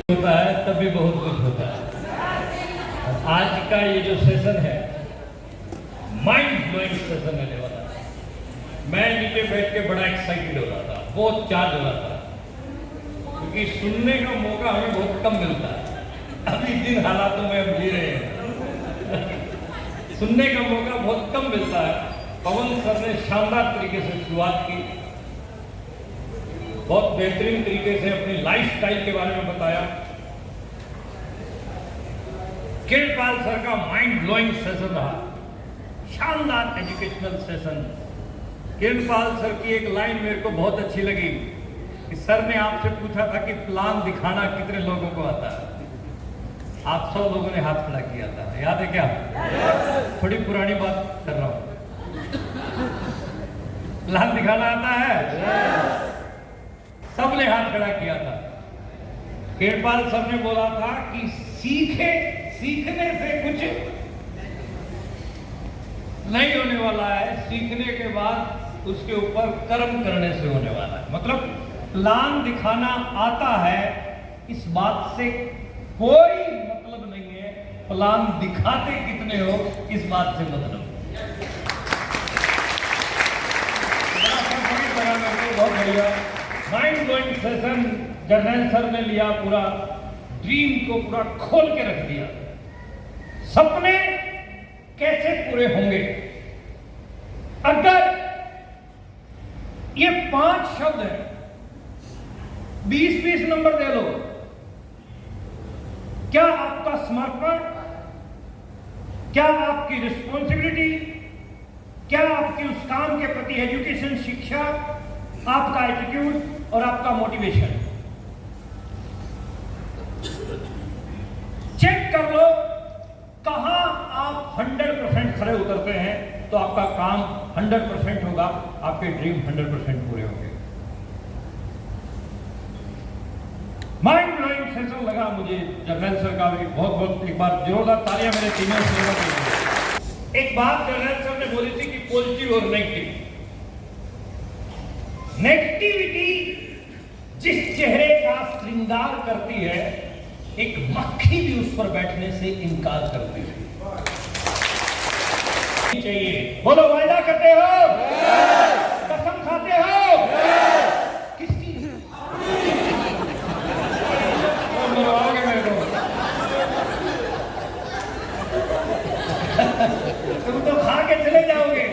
होता है तब भी बहुत कुछ होता है। आज का ये जो सेशन है माइंड ब्लोइंग सेशन रहने वाला है। मैं नीचे बैठ के बड़ा एक्साइटेड हो रहा था, बहुत चार्ज हो रहा था, क्योंकि सुनने का मौका हमें बहुत कम मिलता है। अभी जिन हालातों में हम जी रहे हैं सुनने का मौका बहुत कम मिलता है। पवन सर ने शानदार तरीके से शुरुआत की, बहुत बेहतरीन तरीके से अपनी लाइफस्टाइल के बारे में बताया। किरणपाल सर का माइंड ब्लोइंग सेशन रहा, शानदार एजुकेशनल सेशन। किरणपाल सर की एक लाइन मेरे को बहुत अच्छी लगी कि सर ने आपसे पूछा था कि प्लान दिखाना कितने लोगों को आता है। आप 100 लोगों ने हाथ खड़ा किया था, याद है क्या? थोड़ी पुरानी बात कर रहा हूं। प्लान दिखाना आता है? सबने हाथ खड़ा किया था। किरणपाल सर ने बोला था कि सीखने से कुछ नहीं होने वाला है, सीखने के बाद उसके ऊपर कर्म करने से होने वाला है। मतलब प्लान दिखाना आता है इस बात से कोई मतलब नहीं है, प्लान दिखाते कितने हो इस बात से मतलब। बहुत बढ़िया mind blowing session journal sir ने लिया, पूरा ड्रीम को पूरा खोल के रख दिया। सपने कैसे पूरे होंगे? अगर ये 5 शब्द हैं, 20-20 नंबर दे लो। क्या आपका समर्पण, क्या आपकी रिस्पॉन्सिबिलिटी, क्या आपके उस काम के प्रति एजुकेशन, शिक्षा, आपका एटीट्यूड और आपका मोटिवेशन, चेक कर लो कहां आप 100% खड़े उतरते हैं तो आपका काम 100% होगा, आपके ड्रीम 100% पूरे होंगे। माइंड ब्लोइंग सेशन लगा मुझे जर्नल सर का भी। बहुत बहुत एक बार जोरदार तालियां मेरे तीनों सेवा के लिए। एक बात जर्नल सर ने बोली थी कि पॉजिटिव और नेगेटिव। नेगेटिविटी जिस चेहरे का श्रृंगार करती है, एक मक्खी भी उस पर बैठने से इनकार करती है। चाहिए बोलो, वायदा करते हो? कसम खाते हो? किसकी? मरवाओगे मेरे को? तुम तो खा के चले जाओगे।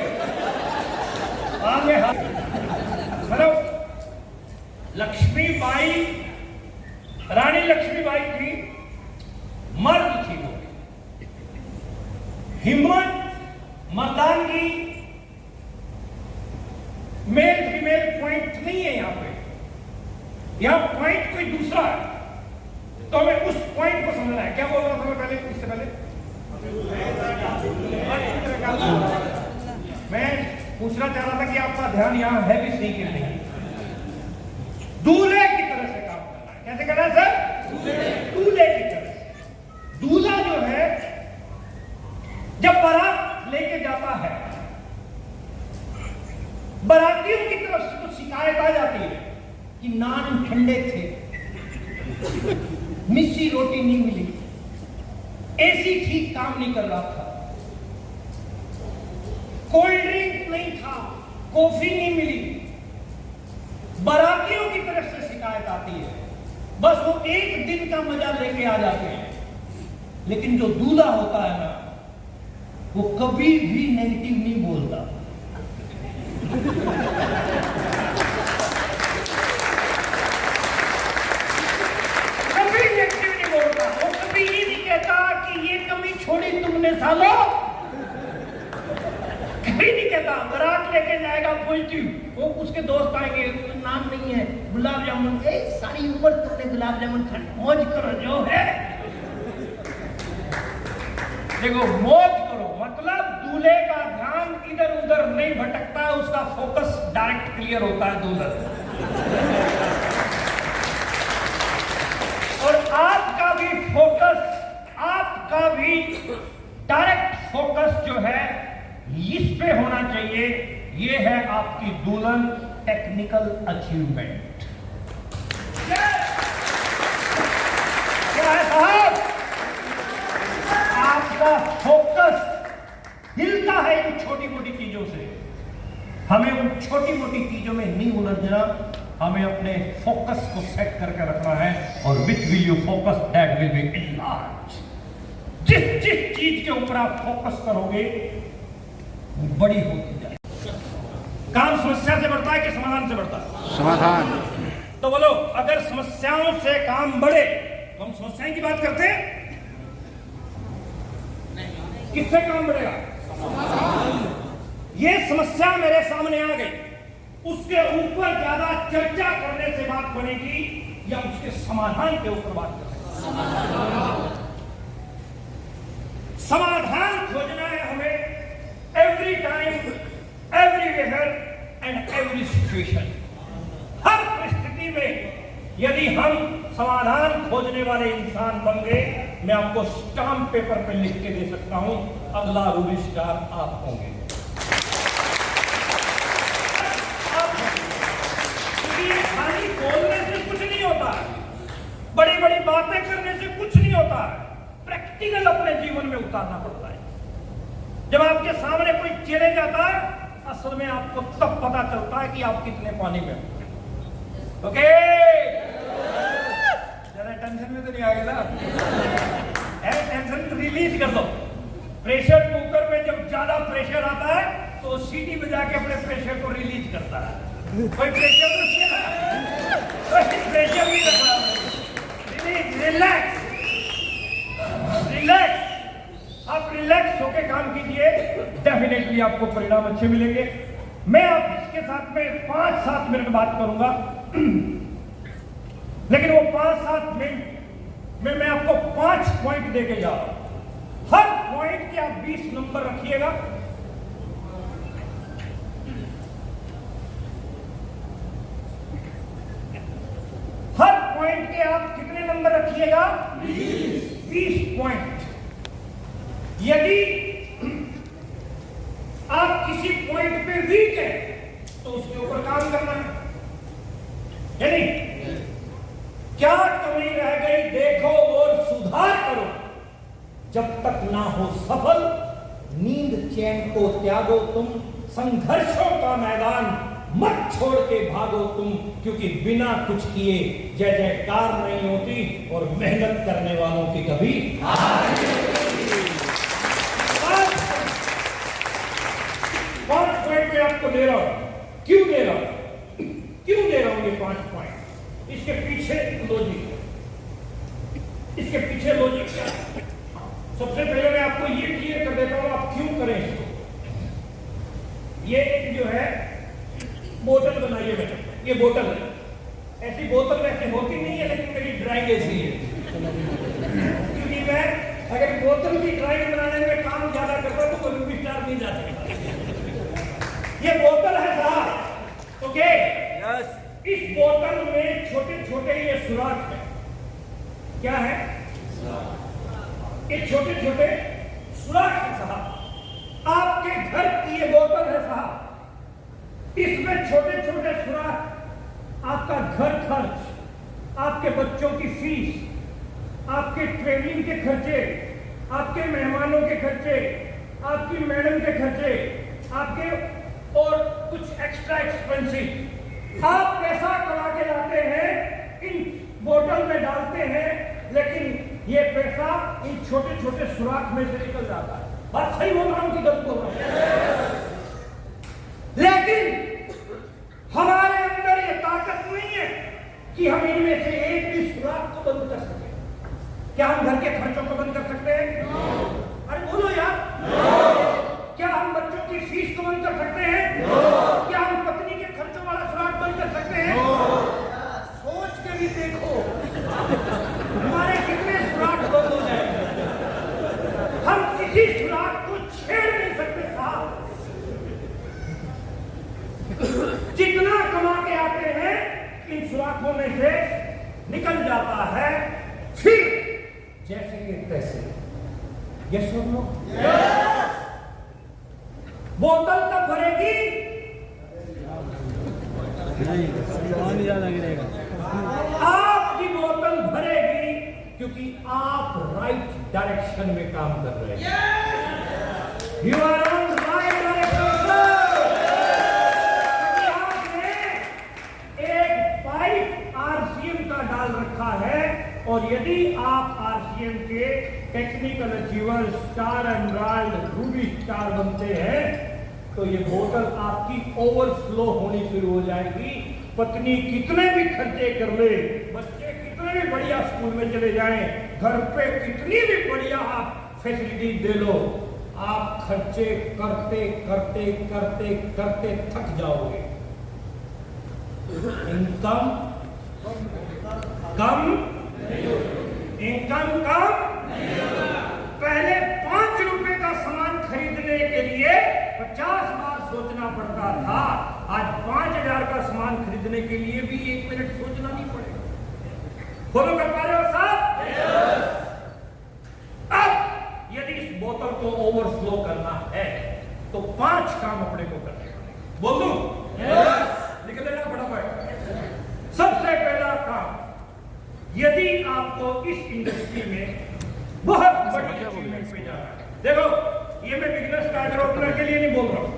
आगे मतलब लक्ष्मीबाई, रानी लक्ष्मीबाई थी, मर्द थी वो। हिम्मत, मर्दानगी, मेल फीमेल पॉइंट नहीं है यहां पे। यहां पॉइंट कोई दूसरा है, तो हमें उस पॉइंट को समझना है। क्या बोल रहा था मैं पहले, इससे पहले मैं पूछना चाह रहा था कि आपका ध्यान यहां है भी सही कि नहीं। दूल्हे की तरह से काम करना है। कैसे करना है सर? दूल्हे की तरह से। दूल्हा जो है जब बारात लेके जाता है, बारातियों की तरफ से कुछ शिकायत आ जाती है कि नान ठंडे थे, मिस्सी रोटी नहीं मिली, एसी ठीक काम नहीं कर रहा था, कोल्ड ड्रिंक नहीं था, कॉफी नहीं मिली। बारातियों की तरफ से शिकायत आती है, बस वो एक दिन का मजा लेके आ जाते हैं। लेकिन जो दूल्हा होता है ना, वो कभी भी नेगेटिव नहीं बोलता। कभी नेगेटिव नहीं बोलता। वो कभी ये नहीं कहता कि ये कमी छोड़ी तुमने सालो, कभी नहीं कहता। बारात लेके जाएगा पॉजिटिव, वो उसके दोस्त आएंगे, नाम नहीं है, गुलाब जामुन, सारी उम्र तुमने गुलाब जामुन खाने, मौज करो जो है। देखो, मौज करो मतलब दूल्हे का ध्यान इधर उधर नहीं भटकता, उसका फोकस डायरेक्ट क्लियर होता है दूल्हा। और आपका भी फोकस, आपका भी डायरेक्ट फोकस जो है इस पे होना चाहिए। ये है आपकी दुल्हन टेक्निकल अचीवमेंट। चीजों में नहीं उलझना, हमें अपने फोकस को सेट करके रखना है। और which will you focus that will be enlarge. जिस जिस चीज के ऊपर आप फोकस करोगे वो बड़ी होती जाए। काम समस्या से बढ़ता है कि समाधान से बढ़ता है? समाधान। तो बोलो, अगर समस्याओं से काम बढ़े तो हम समस्याएं की बात करते हैं? किससे काम बढ़ेगा? ये समस्या मेरे सामने आ गई, उसके ऊपर ज्यादा चर्चा करने से बात बनेगी या उसके समाधान के ऊपर बात करेंगे? समाधान खोजना है हमें every time, everywhere and every situation. हर परिस्थिति में यदि हम समाधान खोजने वाले इंसान बन गए, मैं आपको स्टाम्प पेपर पे लिख के दे सकता हूं, अगला रूबी स्टार आप होंगे। खाली बोलने से कुछ नहीं होता है, बड़ी बड़ी बातें करने से कुछ नहीं होता है, प्रैक्टिकल अपने जीवन में उतारना पड़ता है। जब आपके सामने कोई चैलेंज आता है, असल में आपको तब पता चलता है कि आप कितने पानी में। ओके, जरा टेंशन में तो नहीं आ गया ना? टेंशन रिलीज कर दो। प्रेशर कुकर में जब ज्यादा प्रेशर आता है तो सीटी बजा के अपने प्रेशर को रिलीज करता है। कोई प्रेशर नहीं है, प्रेशर नहीं रखा। Release, relax, relax. आप रिलैक्स होके काम कीजिए, डेफिनेटली आपको परिणाम अच्छे मिलेंगे। मैं आप इसके साथ में 5-7 मिनट बात करूंगा, लेकिन वो 5-7 मिनट में मैं आपको 5 पॉइंट देके जा रहा हूं। हर पॉइंट के आप 20 नंबर रखिएगा। हर पॉइंट के आप कितने नंबर रखिएगा? 20 पॉइंट। यदि आप किसी पॉइंट पे वीक है तो उसके ऊपर काम करना है, यानी क्या कमी रह गई देखो और सुधार करो। जब तक ना हो सफल, नींद चैन को त्यागो तुम, संघर्षों का मैदान मत छोड़ के भागो तुम, क्योंकि बिना कुछ किए जय जयकार नहीं होती और मेहनत करने वालों की कभी पांच पॉइंट में आपको दे रहा हूं। क्यों दे रहा हूं? क्यों दे रहा हूं ये 5 पॉइंट? इसके पीछे लॉजिक, इसके पीछे लॉजिक क्या है? सबसे पहले मैं आपको ये क्लियर कर देता हूं आप क्यों करें इसको। ये एक जो है बोतल बनाई है मैंने, ये बोतल है। ऐसी बोतल वैसे होती नहीं है, लेकिन मेरी ड्राइंग ऐसी है, क्योंकि मैं अगर बोतल की ड्राइंग बनाने में काम ज्यादा करता तो कोई भी स्टार नहीं जा सकता। ये बोतल है साहब, ओके? यस। इस बोतल में छोटे छोटे ये सुराख है। क्या है? ये छोटे छोटे सुराख है साहब। आपके घर की ये बोतल है साहब, इसमें छोटे छोटे सुराख आपका घर खर्च, आपके बच्चों की फीस, आपके ट्रेनिंग के खर्चे, आपके मेहमानों के खर्चे, आपकी मैडम के खर्चे, आपके और कुछ एक्स्ट्रा एक्सपेंसिव आप पैसा कमा के लाते हैं, इन बोतल में डालते हैं, लेकिन ये पैसा इन छोटे छोटे सुराख में से निकल जाता है। बात सही बोल रहा हूं कि गलत बोल रहा हूं? लेकिन हमारे अंदर ये ताकत नहीं है कि हम इनमें से एक भी सुराख को बंद कर सकें। क्या हम घर के खर्चों को बंद कर सकते हैं? अरे बोलो यार। क्या हम बच्चों की फीस को बंद कर सकते हैं? क्या हम पत्नी के खर्चों वाला सुराख बंद कर सकते हैं? सोच के भी देखो हमारे कितने सुराख बंद हो जाएंगे। हम किसी सुराख को छेड़ नहीं सकते साहब। जितना कमा के आते हैं इन सुराखों में से निकल जाता है, फिर जैसे कि पैसे। यस और नो? बोतल कब भरेगी? आपकी बोतल भरेगी क्योंकि आप राइट डायरेक्शन में काम कर रहे हैं। You are on right direction. आपने और यदि आप आरसीएम के technical achiever, star emerald, ruby star बनते हैं तो ये बोतल आपकी ओवरफ्लो होनी शुरू हो जाएगी। पत्नी कितने भी खर्चे कर ले, बच्चे कितने भी बढ़िया स्कूल में चले जाएं, घर पे कितनी भी बढ़िया आप फैसिलिटी दे लो, आप खर्चे करते करते करते करते थक जाओगे। इनकम कम पहले 5 रुपए का सामान खरीदने के लिए 50 बार सोचना पड़ता था, आज 5000 का सामान खरीदने के लिए भी 1 मिनट सोचना नहीं पड़ेगा। फॉलो कर पा रहे हो साहब? अब यदि इस बोतल को ओवरफ्लो करना है तो 5 काम अपने को करने पड़ेंगे। बोल दूं? लिख लेना फटाफट। सबसे पहला काम, यदि आपको इस इंडस्ट्री में बहुत बड़ी अचीवमेंट पे जाना है, देखो ये मैं बिगिनर स्टार्टर ओपनर के लिए नहीं बोल रहा हूं,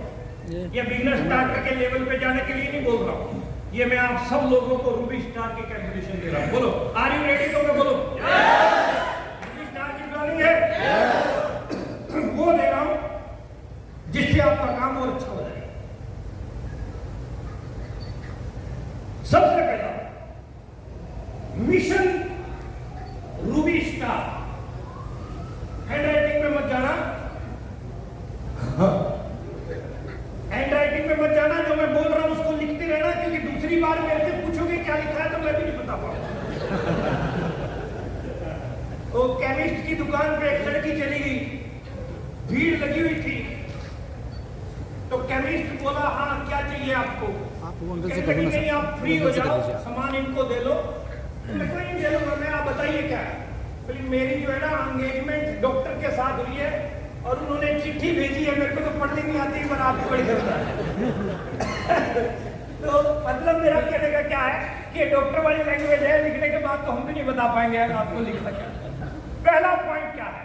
ये बिगिनर स्टार्टर के लेवल पे जाने के लिए नहीं बोल रहा हूं, ये मैं आप सब लोगों को रूबी स्टार की कैलकुलेशन दे रहा हूं। बोलो, आर यू रेडी? तो मैं बोलो रूबी स्टार की प्लानिंग है वो दे रहा हूं जिससे आपका काम और अच्छा हो जाएगा। सबसे पहला मिशन रूबी स्टार। हैंडराइटिंग में मत जाना, हैंडराइटिंग में मत जाना, जो मैं बोल रहा हूं उसको लिखते रहना, क्योंकि दूसरी बार मेरे से पूछोगे क्या लिखा है तो मैं भी नहीं बता पाऊंगा। तो केमिस्ट की दुकान पे एक लड़की चली गई, भीड़ लगी हुई थी, तो केमिस्ट बोला हाँ क्या चाहिए आपको? नहीं आप फ्री हो जाओ, सामान इनको दे लो। मैं कोई नहीं दे लूंगा मैं, आप बताइए क्या है? मेरी जो है ना एंगेजमेंट डॉक्टर के साथ हुई है और उन्होंने चिट्ठी भेजी है, मेरे को तो पढ़नी नहीं आती पर आपको बड़ी करता है। तो मतलब मेरा कहने का क्या है कि डॉक्टर वाली लैंग्वेज है, लिखने के बाद तो हम भी नहीं बता पाएंगे आपको लिखना क्या। पहला पॉइंट क्या है?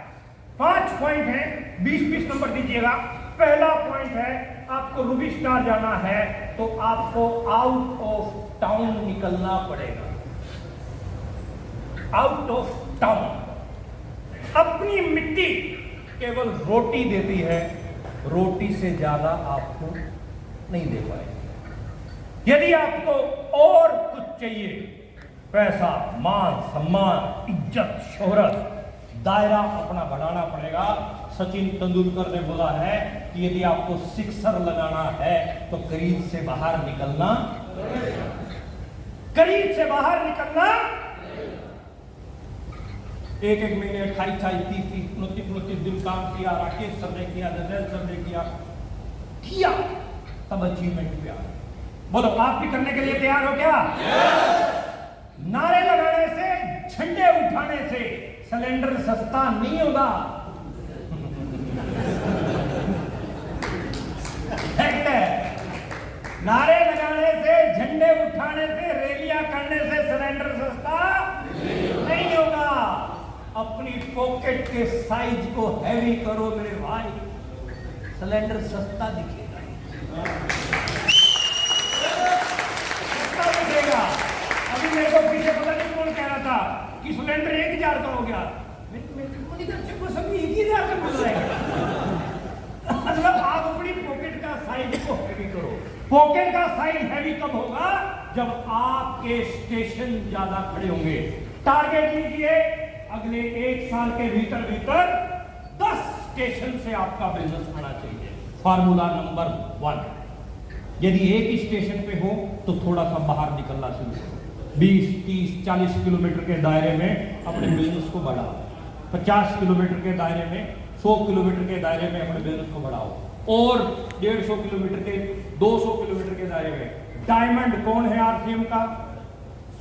5 पॉइंट है, 20-20 नंबर दीजिएगा। पहला पॉइंट है, आपको रूबी स्टार जाना है तो आपको आउट ऑफ टाउन निकलना पड़ेगा। Out of town. अपनी मिट्टी केवल रोटी देती है, रोटी से ज्यादा आपको नहीं दे पाएगी। यदि आपको और कुछ चाहिए, पैसा, मान सम्मान, इज्जत, शोहरत, दायरा अपना बढ़ाना पड़ेगा। सचिन तेंदुलकर ने बोला है कि यदि आपको सिक्सर लगाना है तो करीब से बाहर निकलना, करीब से बाहर निकलना। 1-1 महीने 28-30-30 29 दिन काम किया, राकेश सर ने किया, जनरल सर ने किया, तब अचीवमेंट पे आ। बोलो आप भी करने के लिए तैयार हो क्या? नारे लगाने से, झंडे उठाने से सिलेंडर सस्ता नहीं होगा। नारे लगाने से, झंडे उठाने से, रैलियां करने से सिलेंडर सस्ता नहीं होगा। अपनी पॉकेट के साइज को हैवी करो मेरे भाई, सिलेंडर सस्ता दिखेगा, सस्ता दिखेगा। अभी मेरे को पीछे पता नहीं कौन कह रहा था कि सिलेंडर 1000 का हो गया, सभी 1000 का मिल रहा है। मतलब आप अपनी पॉकेट का साइज को हैवी करो। पॉकेट का साइज हैवी कब होगा? जब आपके स्टेशन ज्यादा खड़े होंगे। टारगेट लीजिए, अगले 1 साल के भीतर 10 स्टेशन से आपका बिजनेस आना चाहिए। फार्मूला नंबर 1, यदि एक ही स्टेशन पे हो तो थोड़ा सा बाहर निकलना शुरू करो। 20, 30, 40 किलोमीटर के दायरे में अपने बिजनेस को बढ़ाओ। 50 किलोमीटर के दायरे में, 100 किलोमीटर के दायरे में अपने बिजनेस को बढ़ाओ, और 150 किलोमीटर के, 200 किलोमीटर के दायरे में। डायमंड कौन है आरसीएम का?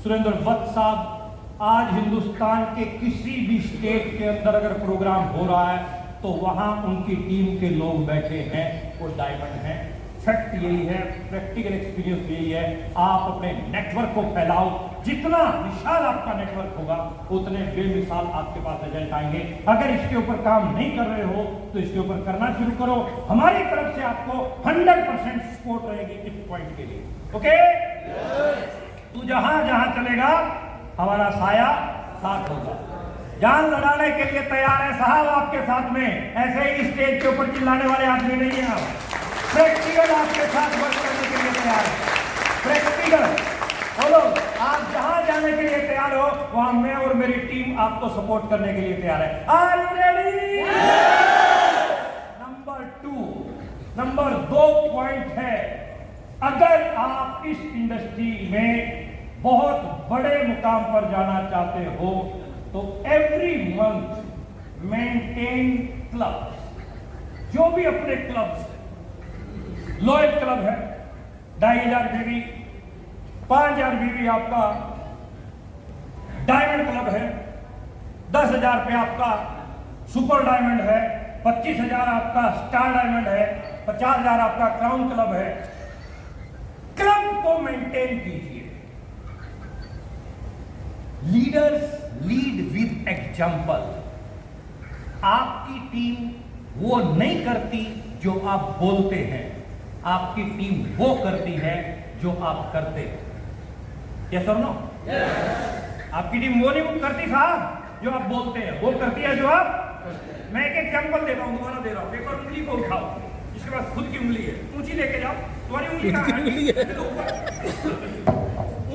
सुरेंद्र वत्स साहब। आज हिंदुस्तान के किसी भी स्टेट के अंदर अगर प्रोग्राम हो रहा है तो वहां उनकी टीम के लोग बैठे हैं, वो डायमंड हैं। फैक्ट यही है, प्रैक्टिकल एक्सपीरियंस यही है। आप अपने नेटवर्क को फैलाओ, जितना विशाल आपका नेटवर्क होगा उतने बेमिसाल आपके पास रिजल्ट आएंगे। अगर इसके ऊपर काम नहीं कर रहे हो तो इसके ऊपर करना शुरू करो। हमारी तरफ से आपको 100% सपोर्ट रहेगी इस पॉइंट के लिए। ओके? तू जहां जहां चलेगा हमारा साया साथ होगा। जान लड़ाने के लिए तैयार है साहब आपके साथ में, ऐसे ही स्टेज के ऊपर चिल्लाने वाले आदमी नहीं है आप। प्रैक्टिकल आपके साथ वर्क करने के लिए तैयार है, प्रैक्टिकल। बोलो, आप जहां जाने के लिए तैयार हो वहां मैं और मेरी टीम आपको सपोर्ट करने के लिए तैयार है। Are you ready? Number 2 point है, अगर आप इस इंडस्ट्री में बहुत बड़े मुकाम पर जाना चाहते हो तो एवरी मंथ मेंटेन क्लब। जो भी अपने क्लब्स, लॉयल क्लब है 2500 बीवी, 5000 बीवी आपका डायमंड क्लब है, 10,000 पे आपका सुपर डायमंड है, 25,000 आपका स्टार डायमंड है, 50,000 आपका क्राउन क्लब है। क्लब को मेंटेन कीजिए। Leaders lead with example. आपकी टीम वो नहीं करती जो आप बोलते हैं, आपकी टीम वो करती है जो आप करते हैं। यस और नो? आपकी टीम वो नहीं करती साहब जो आप बोलते हैं, वो करती है जो आप। मैं एक एग्जाम्पल देता हूं, दोबारा दे रहा हूं। एक बार उंगली को उठाओ, इसके बाद खुद की उंगली है, ऊंची लेके जाओ। तुम्हारी उंगली कहां है?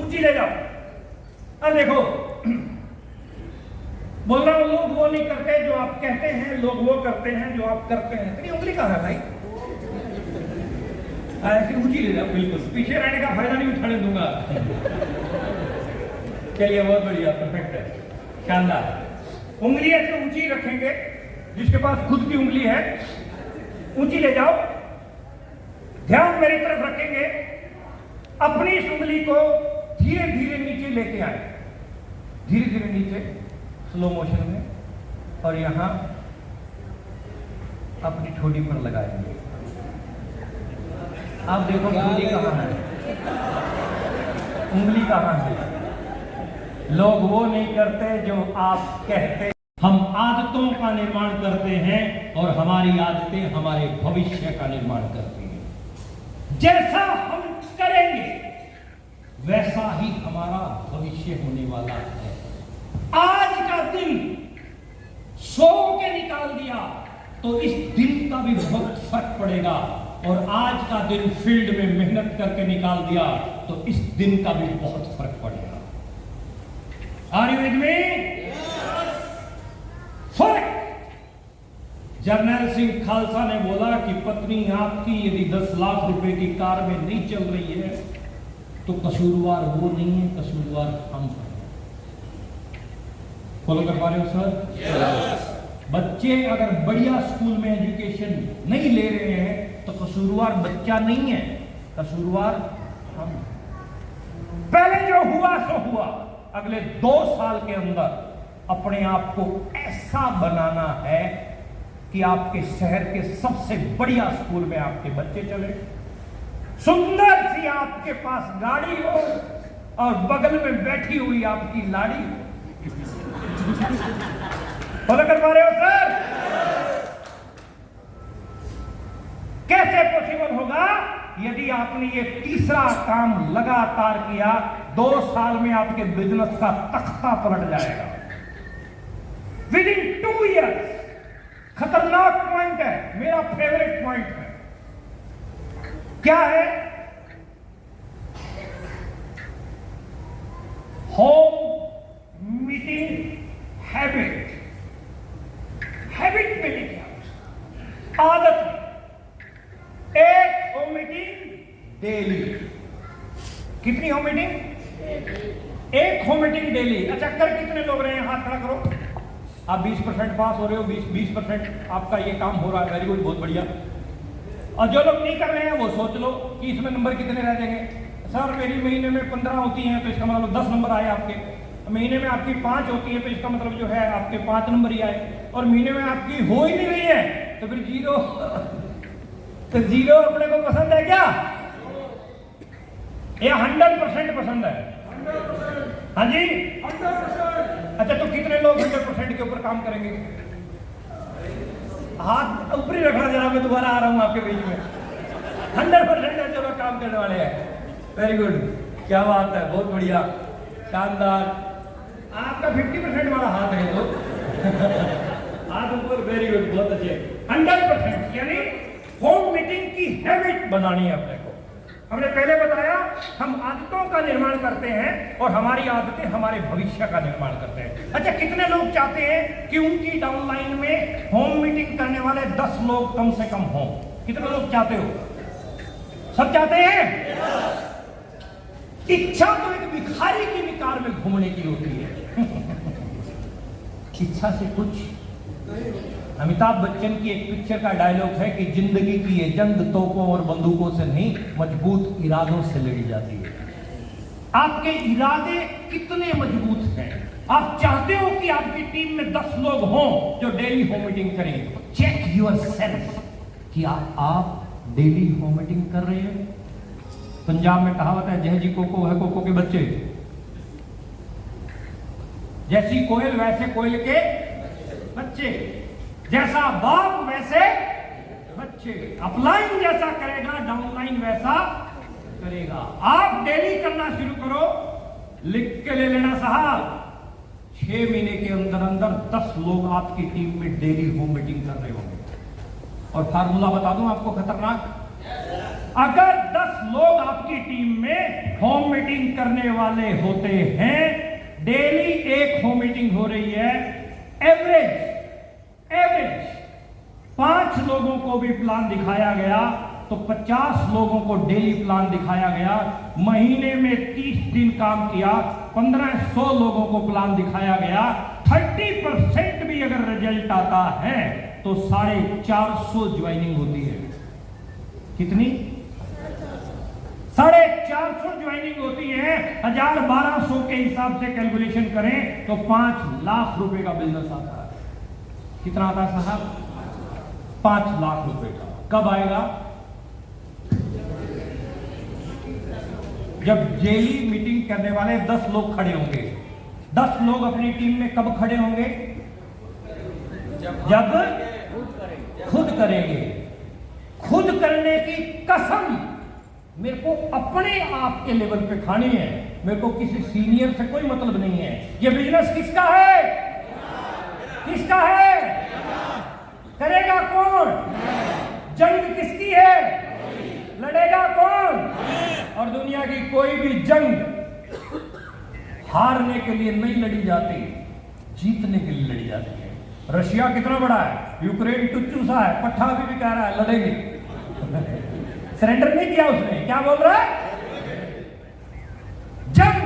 ऊंची ले जाओ। अब देखो, बोल रहा हूं, लोग वो नहीं करते जो आप कहते हैं, लोग वो करते हैं जो आप करते हैं। तेरी उंगली कहां है भाई? ऐसे ऊंची ले जाओ, बिल्कुल। पीछे रहने का फायदा नहीं उठाने दूंगा। चलिए, बहुत बढ़िया, परफेक्ट है, शानदार। उंगली ऐसे ऊंची रखेंगे, जिसके पास खुद की उंगली है ऊंची ले जाओ। ध्यान मेरी तरफ रखेंगे, अपनी इस उंगली को धीरे धीरे नीचे लेके आए, धीरे धीरे नीचे, स्लो मोशन में, और यहां अपनी ठोड़ी पर लगाएंगे। आप देखो ठोड़ी कहां है, उंगली कहां है। लोग वो नहीं करते जो आप कहते। हम आदतों का निर्माण करते हैं और हमारी आदतें हमारे भविष्य का निर्माण करती हैं। जैसा हम करेंगे वैसा ही हमारा भविष्य होने वाला है। आज का दिन सो के निकाल दिया तो इस दिन का भी बहुत फर्क पड़ेगा, और आज का दिन फील्ड में मेहनत करके निकाल दिया तो इस दिन का भी बहुत फर्क पड़ेगा। Are you with me? फर्क। जर्नैल सिंह खालसा ने बोला कि पत्नी आपकी यदि 10 लाख रुपए की कार में नहीं चल रही है तो कसूरवार वो नहीं है, कसूरवार हम हैं। फॉलो कर पा रहे हो सर? बच्चे अगर बढ़िया स्कूल में एजुकेशन नहीं ले रहे हैं तो कसूरवार बच्चा नहीं है, कसूरवार हम। पहले जो हुआ सो हुआ। अगले 2 साल के अंदर अपने आप को ऐसा बनाना है कि आपके शहर के सबसे बढ़िया स्कूल में आपके बच्चे चले, सुंदर सी आपके पास गाड़ी हो और बगल में बैठी हुई आपकी लाड़ी हो। फॉलो कर पा रहे हो सर? कैसे पॉसिबल होगा? यदि आपने ये तीसरा काम लगातार किया, 2 साल में आपके बिजनेस का तख्ता पलट जाएगा। Within 2 years. खतरनाक पॉइंट है, मेरा फेवरेट पॉइंट है। क्या है? Home meeting habit. हैबिट में लेके आओ, आदत में। एक होम मीटिंग डेली। कितनी होम मीटिंग? एक होम मीटिंग डेली। अच्छा, कर कितने लोग रहे हैं? हाथ खड़ा करो। आप 20% पास हो रहे हो, 20% आपका ये काम हो रहा है। वेरी गुड, बहुत बढ़िया। और जो लोग नहीं कर रहे हैं वो सोच लो कि इसमें नंबर कितने रह जाएंगे। सर मेरी महीने में 15 होती हैं तो इसका मतलब 10 नंबर आए आपके। महीने में आपकी 5 होती है तो इसका मतलब जो है आपके 5 नंबर ही आए। और महीने में आपकी हो ही नहीं रही है तो फिर 0। तो 0 अपने को पसंद है क्या? ये 100% पसंद है। हाँ जी, 100%। अच्छा, तो कितने लोग 100% के ऊपर काम करेंगे? हाथ ऊपर ही रखना जरा, मैं दोबारा आ रहा हूं आपके बीच में। 100% है जो लोग काम करने वाले हैं। वेरी गुड, क्या बात है, बहुत बढ़िया, शानदार। आपका 50% वाला हाथ है तो हाथ ऊपर, वेरी गुड, बहुत अच्छे। 100% यानी होम मीटिंग की हैबिट बनानी है अपने को। हमने पहले बताया हम आदतों का निर्माण करते हैं और हमारी आदतें हमारे भविष्य का निर्माण करते हैं। अच्छा, कितने लोग चाहते हैं कि उनकी डाउनलाइन में होम मीटिंग करने वाले 10 लोग कम से कम हों? कितने लोग चाहते हो? सब चाहते हैं? इच्छा तो एक भिखारी की विकार में घूमने की होती है इच्छा से कुछ। अमिताभ बच्चन की एक पिक्चर का डायलॉग है कि जिंदगी की ये जंग तोपों और बंदूकों से नहीं, मजबूत इरादों से लड़ी जाती है। आपके इरादे कितने मजबूत हैं? आप चाहते हो कि आपकी टीम में 10 लोग हों जो डेली होम मीटिंग करें? चेक योर सेल्फ कि आप डेली होम मीटिंग कर रहे हैं। पंजाब में कहावत है, जह जी कोको है कोको के बच्चे। जैसी कोयल वैसे कोयल के बच्चे, जैसा बाप वैसे बच्चे। अपलाइन जैसा करेगा डाउनलाइन वैसा करेगा। आप डेली करना शुरू करो, लिख के ले लेना साहब, 6 महीने के अंदर अंदर 10 लोग आपकी टीम में डेली होम मीटिंग कर रहे होंगे। और फार्मूला बता दूं आपको खतरनाक, अगर 10 लोग आपकी टीम में होम मीटिंग करने वाले होते हैं, डेली एक होम मीटिंग हो रही है, एवरेज 5 लोगों को भी प्लान दिखाया गया तो 50 लोगों को डेली प्लान दिखाया गया। महीने में 30 दिन काम किया, 1500 लोगों को प्लान दिखाया गया। 30% भी अगर रिजल्ट आता है तो 450 ज्वाइनिंग होती है। कितनी? 450 ज्वाइनिंग होती है। 1000-1200 के हिसाब से कैलकुलेशन करें तो 5 लाख रुपए का बिजनेस आता है। कितना आता है साहब? 5 लाख रुपए का। कब आएगा? जब डेली मीटिंग करने वाले 10 लोग खड़े होंगे। 10 लोग अपनी टीम में कब खड़े होंगे? जब खुद करेंगे। खुद करने की कसम मेरे को अपने आप के लेवल पे खानी है। मेरे को किसी सीनियर से कोई मतलब नहीं है। ये बिजनेस किसका है? किसका है? करेगा कौन? जंग किसकी है? लड़ेगा कौन? और दुनिया की कोई भी जंग हारने के लिए नहीं लड़ी जाती, जीतने के लिए लड़ी जाती है। रशिया कितना बड़ा है, यूक्रेन टुच्चू सा है, पट्टा भी कह रहा है लड़ेंगे। सरेंडर नहीं किया उसने। क्या बोल रहा है? जंग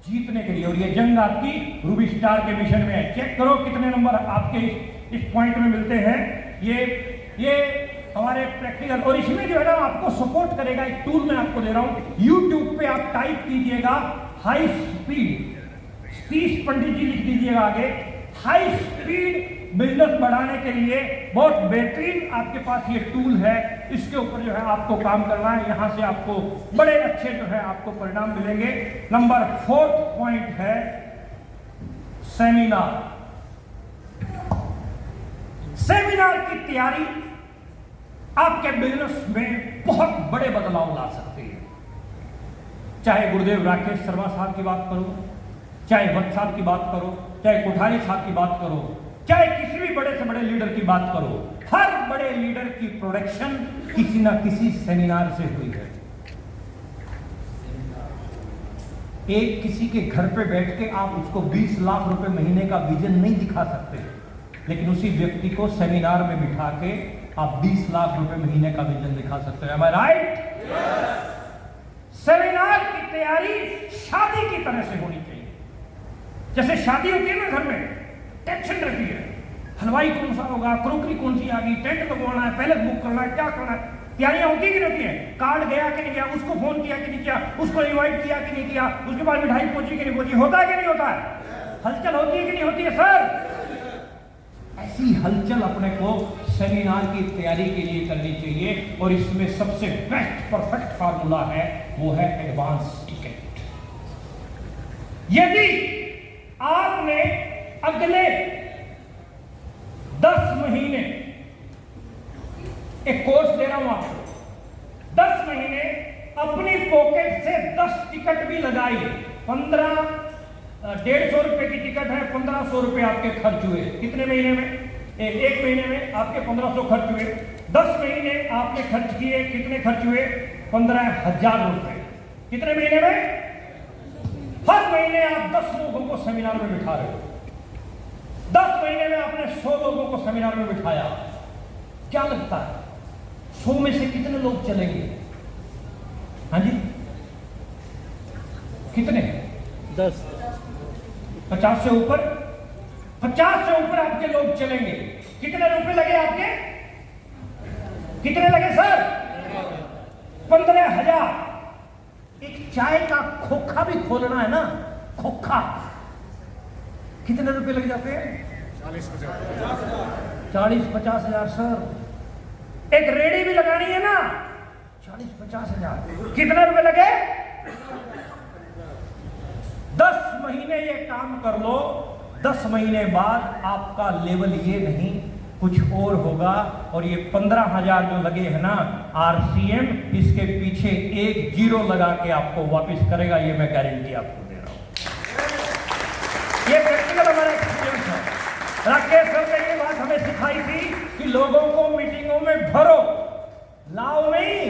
जीतने के लिए। और ये जंग आपकी रूबी स्टार के मिशन में है। चेक करो कितने नंबर आपके इस पॉइंट में मिलते हैं। ये हमारे प्रैक्टिकल, और इसमें जो है ना आपको सपोर्ट करेगा एक टूल मैं आपको दे रहा हूं। YouTube पे आप टाइप कीजिएगा हाई स्पीड, सतीश पंडित जी लिख दीजिएगा आगे। हाई स्पीड बिजनेस बढ़ाने के लिए बहुत बेहतरीन आपके पास ये टूल है। इसके ऊपर जो है आपको काम करना है। यहां से आपको बड़े अच्छे जो है आपको परिणाम मिलेंगे। नंबर 4 पॉइंट है सेमिनार। सेमिनार की तैयारी आपके बिजनेस में बहुत बड़े बदलाव ला सकती है। चाहे गुरुदेव राकेश शर्मा साहब की बात करो, चाहे भट्ट साहब की बात करो, चाहे कोठारी साहब की बात करो, चाहे किसी भी बड़े से बड़े लीडर की बात करो, हर बड़े लीडर की प्रोडक्शन किसी ना किसी सेमिनार से हुई है। एक किसी के घर पे बैठ के आप उसको 20 लाख रुपए महीने का विजन नहीं दिखा सकते, लेकिन उसी व्यक्ति को सेमिनार में बिठा के आप 20 लाख रुपए महीने का विजन दिखा सकते हैं। Am I right? सेमिनार की तैयारी शादी की तरह से होनी चाहिए। जैसे शादी होती है ना, घर में टेंशन रहती है, हलवाई कौन सा होगा, क्रोकरी कौन सी आ गई, टेंट लगवाना है, पहले बुक करना है, क्या करना है। तैयारियां होती कि नहीं होती है? कार्ड गया कि नहीं गया, उसको फोन किया कि नहीं किया, उसको इनवाइट किया कि नहीं किया, उसके बाद मिठाई पहुंची कि नहीं पहुंची, होता है कि नहीं होता है? हलचल होती है कि नहीं होती है सर? ऐसी हलचल अपने को सेमिनार की तैयारी के लिए करनी चाहिए। और इसमें सबसे बेस्ट परफेक्ट फार्मूला है, वो है एडवांस टिकट। यदि आपने अगले 10 महीने, एक कोर्स दे रहा हूं आपको, 10 महीने अपनी पॉकेट से 10 टिकट भी लगाई, 15 150 रुपए की टिकट है, 1500 रुपए आपके खर्च हुए। कितने महीने में? एक महीने में आपके 1500 खर्च हुए। 10 महीने आपने खर्च किए, कितने खर्च हुए? 15,000 रुपए। कितने महीने में? हर महीने आप 10 लोगों को सेमिनार में बिठा रहे हो। 10 महीने में आपने 100 लोगों को सेमिनार में बिठाया। क्या लगता है 100 में से कितने लोग चलेंगे? हाँ जी, कितने? 10। 50 से ऊपर? 50 से ऊपर आपके लोग चलेंगे। कितने रुपए लगे आपके? कितने लगे सर? 15,000। एक चाय का खोखा भी खोलना है ना, खोखा, कितने रुपए लग जाते हैं? 40-50 हजार सर। एक रेडी भी लगानी है ना, 40-50 हजार। कितने रुपए लगे? 10 महीने ये काम कर लो। 10 महीने बाद आपका लेवल ये नहीं कुछ और होगा। और ये 15,000 जो लगे हैं ना RCM, इसके पीछे एक 0 लगा के आपको वापस करेगा। ये मैं गारंटी आपको दे रहा हूं। ये प्रैक्टिकल हमारा एक्सपीरियंस है। राकेश सर ने ये बात हमें सिखाई थी कि लोगों को मीटिंगों में भरो, लाओ नहीं,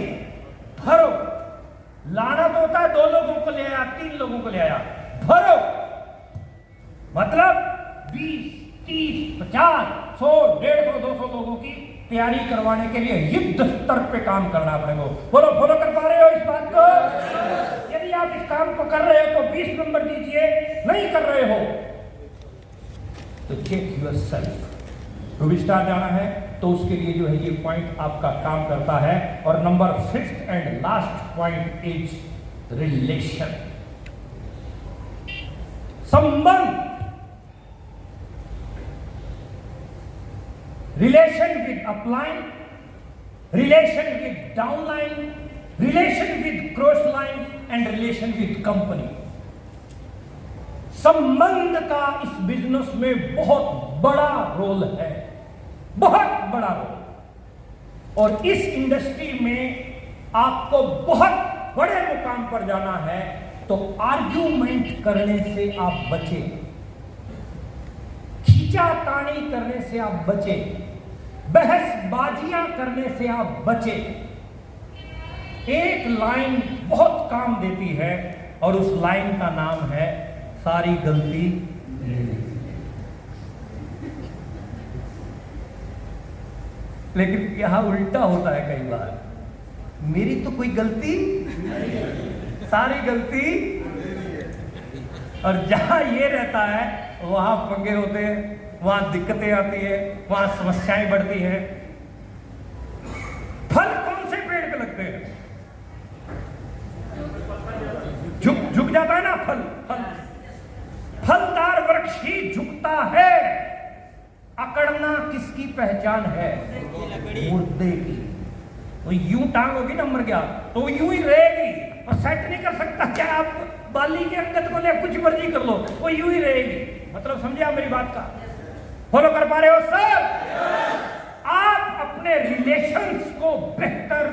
भरो। लाना तो होता है 2 लोगों को ले आया, 3 लोगों को ले आया। भरो मतलब 20, 30, 50, 100, 150, 200 लोगों की तैयारी करवाने के लिए युद्ध स्तर पे काम करना पड़ेगा। बोलो, फॉलो कर पा रहे हो इस बात को? यदि आप इस काम को कर रहे हो तो 20 नंबर दीजिए। नहीं कर रहे हो तो check yourself. Ruby star जाना है तो उसके लिए जो है ये पॉइंट आपका काम करता है। और number 5th and last point is relation, संबंध। Relation with upline, relation with downline, relation with cross line and relation with company. संबंध का इस बिजनेस में बहुत बड़ा रोल है, बहुत बड़ा रोल। और इस इंडस्ट्री में आपको बहुत बड़े मुकाम पर जाना है तो आर्ग्यूमेंट करने से आप बचे, खींचातानी करने से आप बचे, बहसबाजियां करने से आप बचे। एक लाइन बहुत काम देती है और उस लाइन का नाम है सारी गलती मेरी। लेकिन यहां उल्टा होता है कई बार, मेरी तो कोई गलती, सारी गलती। और जहां ये रहता है वहां पंगे होते हैं, वहां दिक्कतें आती है, वहां समस्याएं बढ़ती हैं। फल कौन से पेड़ पे लगते हैं? झुक जाता है ना फल। फलदार वृक्ष ही झुकता है। अकड़ना किसकी पहचान है? मुर्दे की। वो यूं टांग होगी ना, मर गया तो वो यूं ही रहेगी और सेट नहीं कर सकता। क्या आप बाली के अंगत को ले कुछ मर्जी कर लो, वो यूं ही रहेगी। मतलब समझे आप मेरी बात का? फॉलो कर पा रहे हो सर? आप अपने रिलेशंस को बेहतर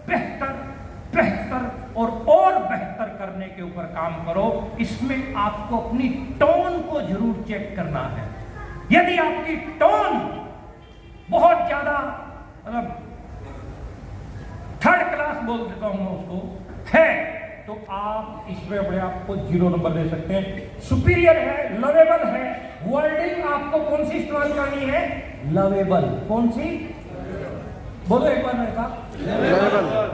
बेहतर बेहतर और बेहतर करने के ऊपर काम करो। इसमें आपको अपनी टोन को जरूर चेक करना है। यदि आपकी टोन बहुत ज्यादा, मतलब 3rd क्लास बोल देता हूं मैं उसको, है तो आप इसमें अपने आप को 0 नंबर दे सकते हैं। सुपीरियर है, लवेबल है। वर्डिंग आपको कौन सी इस्तेमाल करनी है? लवेबल। कौन सी? बोलो एक बार मेरे साथ।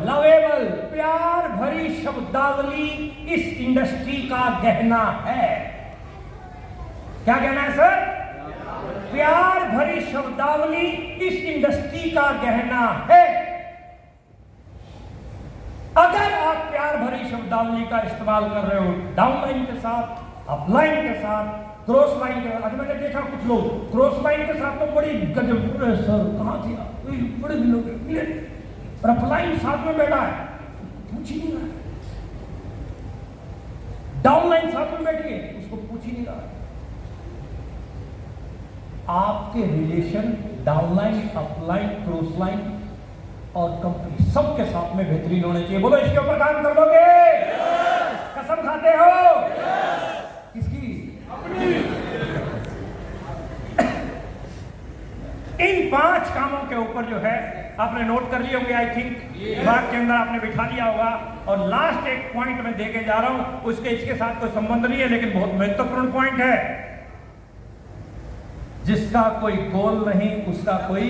लवेबल। प्यार भरी शब्दावली इस इंडस्ट्री का गहना है। क्या कहना है सर? प्यार भरी शब्दावली इस इंडस्ट्री का गहना है। अगर आप प्यार भरी शब्दावली का इस्तेमाल कर रहे हो डाउनलाइन के साथ, अपलाइन के साथ, क्रॉस लाइन के साथ। मैंने देखा कुछ लोग क्रॉस लाइन के साथ तो बड़ी गजब, सर कहां थे आप? बड़े लोग मिले, और अपलाइन साथ में बैठा है, पूछ ही नहीं रहा। डाउनलाइन साथ में बैठी है, उसको पूछ ही नहीं रहा। आपके relation downline, upline, cross line और कंपनी सबके साथ में बेहतरीन होने चाहिए। बोलो, इसके ऊपर काम कर दोगे? कसम खाते हो? किसकी? 5 कामों के ऊपर जो है आपने नोट कर लिए होंगे, आई थिंक दिमाग के अंदर आपने बिठा लिया होगा। और लास्ट एक पॉइंट मैं देके जा रहा हूं, उसके इसके साथ कोई संबंध नहीं है लेकिन बहुत महत्वपूर्ण पॉइंट है। जिसका कोई गोल नहीं उसका कोई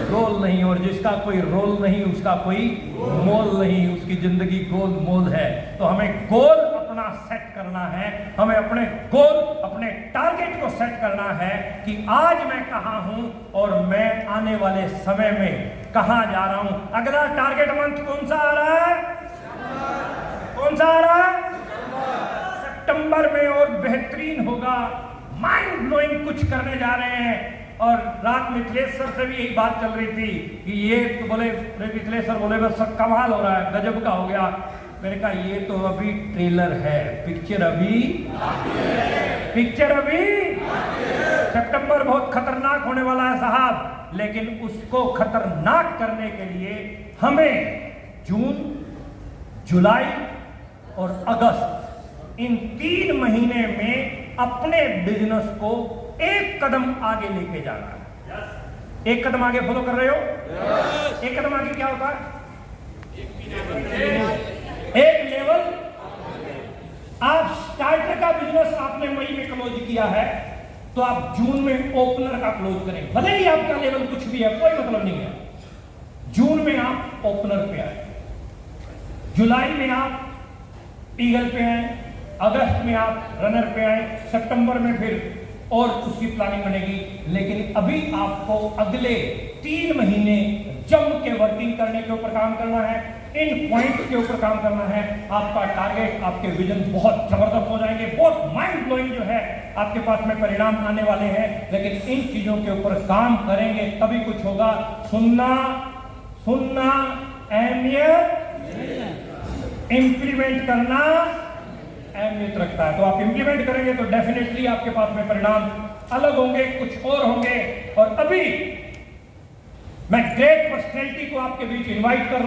रोल नहीं, और जिसका कोई रोल नहीं उसका कोई मोल नहीं। उसकी जिंदगी गोल मोल है। तो हमें गोल अपना सेट करना है, हमें अपने गोल, अपने टारगेट को सेट करना है कि आज मैं कहां हूं और मैं आने वाले समय में कहां जा रहा हूं। अगला टारगेट मंथ कौन सा आ रहा है? कौन सा आ रहा है? सितंबर में, और बेहतरीन होगा, माइंड ब्लोइंग कुछ करने जा रहे हैं। और रात मिथिलेश सर से भी यही बात चल रही थी कि ये तो बोले, मिथिलेश सर बोले बस सब कमाल हो रहा है, गजब का हो गया। मैंने कहा ये तो अभी ट्रेलर है, पिक्चर अभी सितंबर बहुत खतरनाक होने वाला है साहब। लेकिन उसको खतरनाक करने के लिए हमें जून, जुलाई और अगस्त, इन 3 महीने में अपने बिजनेस को एक कदम आगे लेके जाना है। एक कदम आगे फॉलो कर रहे हो? एक कदम आगे क्या होता है? एक लेवल। आप स्टार्टर का बिजनेस आपने मई में क्लोज किया है तो आप जून में ओपनर का क्लोज करें। भले ही आपका लेवल कुछ भी है, कोई मतलब नहीं है। जून में आप ओपनर पे आए, जुलाई में आप ईगल पे आए, अगस्त में आप रनर पे आए, सितंबर में फिर और उसकी प्लानिंग बनेगी। लेकिन अभी आपको अगले 3 महीने जम के वर्किंग करने के ऊपर काम करना है, इन पॉइंट्स के ऊपर काम करना है। आपका टारगेट, आपके विजन बहुत जबरदस्त हो जाएंगे, बहुत माइंड ब्लोइंग जो है आपके पास में परिणाम आने वाले हैं। लेकिन इन चीजों के ऊपर काम करेंगे तभी कुछ होगा। सुनना अहमियत, इंप्लीमेंट करना अहमियत रखता है। तो आप इंप्लीमेंट करेंगे तो डेफिनेटली आपके पास में परिणाम अलग होंगे, कुछ और होंगे। और अभी मैं ग्रेट पर्सनैलिटी को आपके बीच इनवाइट कर रहा हूं।